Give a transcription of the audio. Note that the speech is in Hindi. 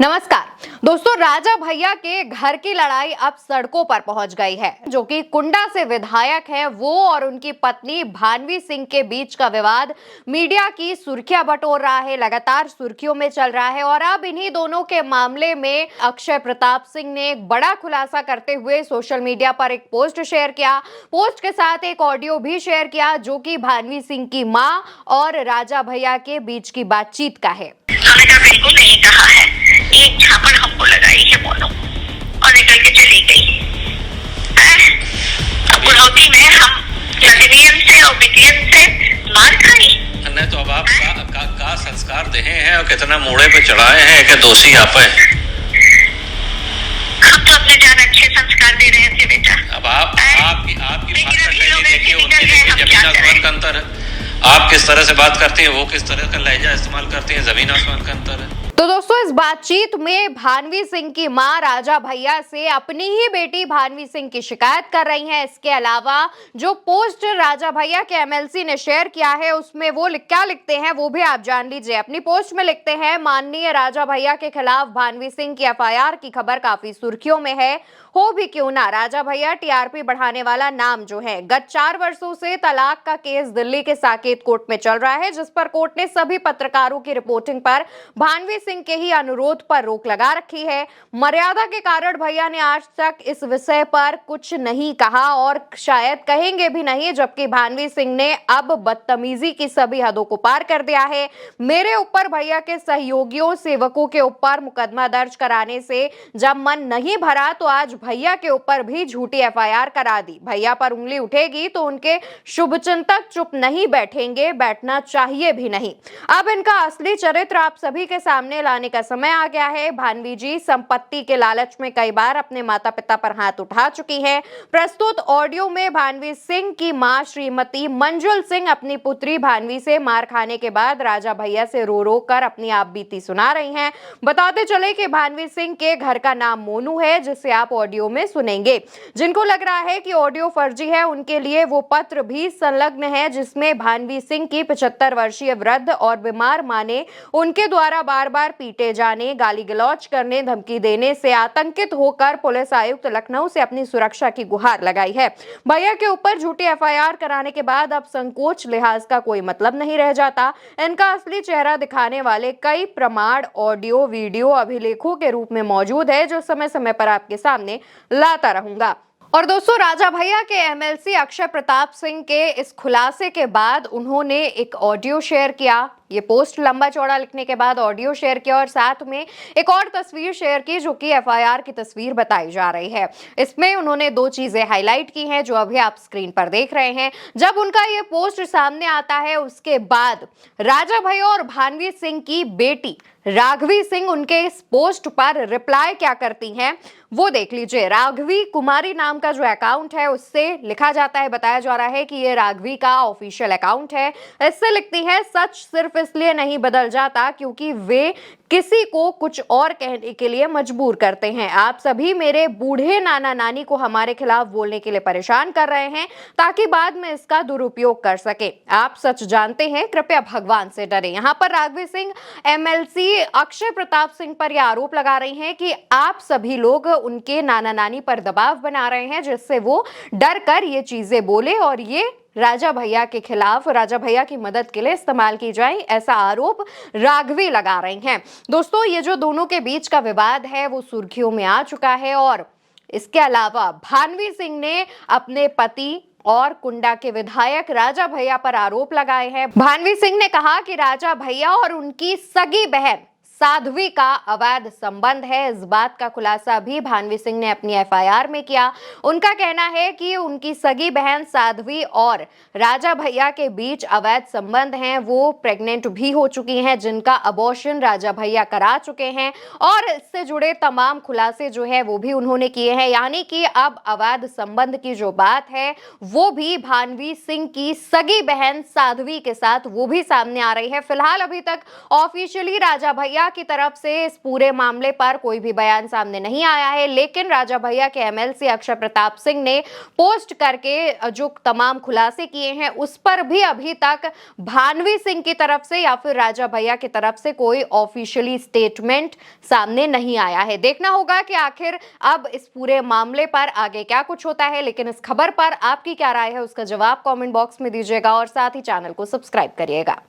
नमस्कार दोस्तों, राजा भैया के घर की लड़ाई अब सड़कों पर पहुंच गई है। जो कि कुंडा से विधायक हैं, वो और उनकी पत्नी भानवी सिंह के बीच का विवाद मीडिया की सुर्खियां बटोर रहा है, लगातार सुर्खियों में चल रहा है। और अब इन्हीं दोनों के मामले में अक्षय प्रताप सिंह ने एक बड़ा खुलासा करते हुए सोशल मीडिया पर एक पोस्ट शेयर किया। पोस्ट के साथ एक ऑडियो भी शेयर किया, जो कि भानवी सिंह की मां और राजा भैया के बीच की बातचीत का है। बिल्कुल नहीं कहा है, एक झापड़ हमको लगाई है बोलो और निकल के चली गई। बुढ़ौती में हम लतिनियन से और बिटियन से मार खाई। नहीं तो अब आप का संस्कार दे हैं और कितना मोड़े पे चढ़ाए हैं कि दोषी आप हैं। हम तो अपने जान अच्छे संस्कार दे रहे थे बेटा। अब आपकी भाषा शैली देखिए, उनकी देखिए, जमीन आसमान का अंतर है। आप किस तरह से बात करती हैं, वो किस तरह का लहजा इस्तेमाल करती हैं, जमीन आसमान का अंतर है। तो दोस्तों, इस बातचीत में भानवी सिंह की मां राजा भैया से अपनी ही बेटी भानवी सिंह की शिकायत कर रही हैं। इसके अलावा जो पोस्ट राजा भैया के एमएलसी ने शेयर किया है, उसमें वो क्या लिखते हैं वो भी आप जान लीजिए। अपनी पोस्ट में लिखते हैं, माननीय राजा भैया के खिलाफ भानवी सिंह की एफआईआर की खबर काफी सुर्खियों में है। हो भी क्यों ना, राजा भैया टीआरपी बढ़ाने वाला नाम जो है। गत 4 वर्षों से तलाक का केस दिल्ली के साकेत कोर्ट में चल रहा है, जिस पर कोर्ट ने सभी पत्रकारों की रिपोर्टिंग पर भानवी सिंह के ही अनुरोध पर रोक लगा रखी है। मर्यादा के कारण भैया ने आज तक इस विषय पर कुछ नहीं कहा और शायद कहेंगे भी नहीं, जबकि भानवी सिंह ने अब बदतमीजी की सभी हदों को पार कर दिया है। मेरे ऊपर भैया के सहयोगियों सेवकों के ऊपर मुकदमा दर्ज कराने से जब मन नहीं भरा, तो आज भैया के ऊपर भी झूठी एफआईआर करा दी। भैया पर उंगली उठेगी तो उनके शुभचिंतक चुप नहीं बैठेंगे, बैठना चाहिए भी नहीं। अब इनका असली चरित्र आप सभी के सामने लाने का समय आ गया है। भानवी जी संपत्ति के लालच में कई बार अपने माता पिता पर हाथ उठा चुकी हैं। प्रस्तुत ऑडियो में भानवी सिंह की मां श्रीमती मंजुल सिंह अपनी पुत्री भानवी से मार खाने के बाद राजा भैया से रो रो कर अपनी आप बीती सुना रही हैं। बताते चले कि भानवी सिंह के घर का नाम मोनू है, जिसे आप ऑडियो में सुनेंगे। जिनको लग रहा है कि ऑडियो फर्जी है, उनके लिए वो पत्र भी संलग्न है, जिसमें भानवी सिंह की 75 वर्षीय वृद्ध और बीमार मां ने उनके द्वारा बार बार पीटे जाने, गाली गलौज करने, धमकी देने से आतंकित होकर पुलिस आयुक्त लखनऊ से अपनी सुरक्षा की गुहार लगाई है। भैया के ऊपर झूठी एफआईआर कराने के बाद अब संकोच लिहाज का कोई मतलब नहीं रह जाता। इनका असली चेहरा दिखाने वाले कई प्रमाण ऑडियो वीडियो अभिलेखों के रूप में मौजूद है, जो समय समय पर आपके सामने लाता रहूंगा। और दोस्तों, राजा भैया के एमएलसी अक्षय प्रताप सिंह के इस खुलासे के बाद उन्होंने एक ऑडियो शेयर किया। ये पोस्ट लंबा चौड़ा लिखने के बाद ऑडियो शेयर किया और साथ में एक और तस्वीर शेयर की, जो कि एफआईआर की तस्वीर बताई जा रही है। इसमें उन्होंने 2 चीजें हाईलाइट की हैं, जो अभी आप स्क्रीन पर देख रहे हैं। जब उनका ये पोस्ट सामने आता है, उसके बाद राजा भैया और भानवी सिंह की बेटी राघवी सिंह उनके इस पोस्ट पर रिप्लाई क्या करती हैं, वो देख लीजिए। राघवी कुमारी नाम का जो अकाउंट है, उससे लिखा जाता है, बताया जा रहा है कि ये राघवी का ऑफिशियल अकाउंट है। इससे लिखती है, सच सिर्फ इसलिए नहीं बदल जाता क्योंकि वे किसी को कुछ और कहने के लिए मजबूर करते हैं। आप सभी मेरे बूढ़े नाना नानी को हमारे खिलाफ बोलने के लिए परेशान कर रहे हैं, ताकि बाद में इसका दुरुपयोग कर सके। आप सच जानते हैं, कृपया भगवान से डरें। यहाँ पर राघवी सिंह एमएलसी अक्षय प्रताप सिंह पर यह आरोप लगा रही हैं कि आप सभी लोग उनके नाना नानी पर दबाव बना रहे हैं, जिससे वो डर कर ये चीजें बोले और ये राजा भैया के खिलाफ, राजा भैया की मदद के लिए इस्तेमाल की जाए, ऐसा आरोप राघवी लगा रही हैं। दोस्तों, ये जो दोनों के बीच का विवाद है, वो सुर्खियों में आ चुका है। और इसके अलावा भानवी सिंह ने अपने पति और कुंडा के विधायक राजा भैया पर आरोप लगाए हैं। भानवी सिंह ने कहा कि राजा भैया और उनकी सगी बहन साध्वी का अवैध संबंध है। इस बात का खुलासा भी भानवी सिंह ने अपनी एफआईआर में किया। उनका कहना है कि उनकी सगी बहन साध्वी और राजा भैया के बीच अवैध संबंध हैं। वो प्रेग्नेंट भी हो चुकी हैं, जिनका अबॉर्शन राजा भैया करा चुके हैं और इससे जुड़े तमाम खुलासे जो है वो भी उन्होंने किए हैं। यानी कि अब अवैध संबंध की जो बात है, वो भी भानवी सिंह की सगी बहन साध्वी के साथ वो भी सामने आ रही है। फिलहाल अभी तक ऑफिशियली राजा भैया की तरफ से इस पूरे मामले पर कोई भी बयान सामने नहीं आया है, लेकिन राजा भैया के एमएलसी अक्षय प्रताप सिंह ने पोस्ट करके जो तमाम खुलासे किए हैं उस पर भी अभी तक भानवी सिंह की तरफ से या फिर राजा भैया की तरफ से कोई ऑफिशियली स्टेटमेंट सामने नहीं आया है। देखना होगा कि आखिर अब इस पूरे मामले पर आगे क्या कुछ होता है, लेकिन इस खबर पर आपकी क्या राय है उसका जवाब कमेंट बॉक्स में दीजिएगा और साथ ही चैनल को सब्सक्राइब करिएगा।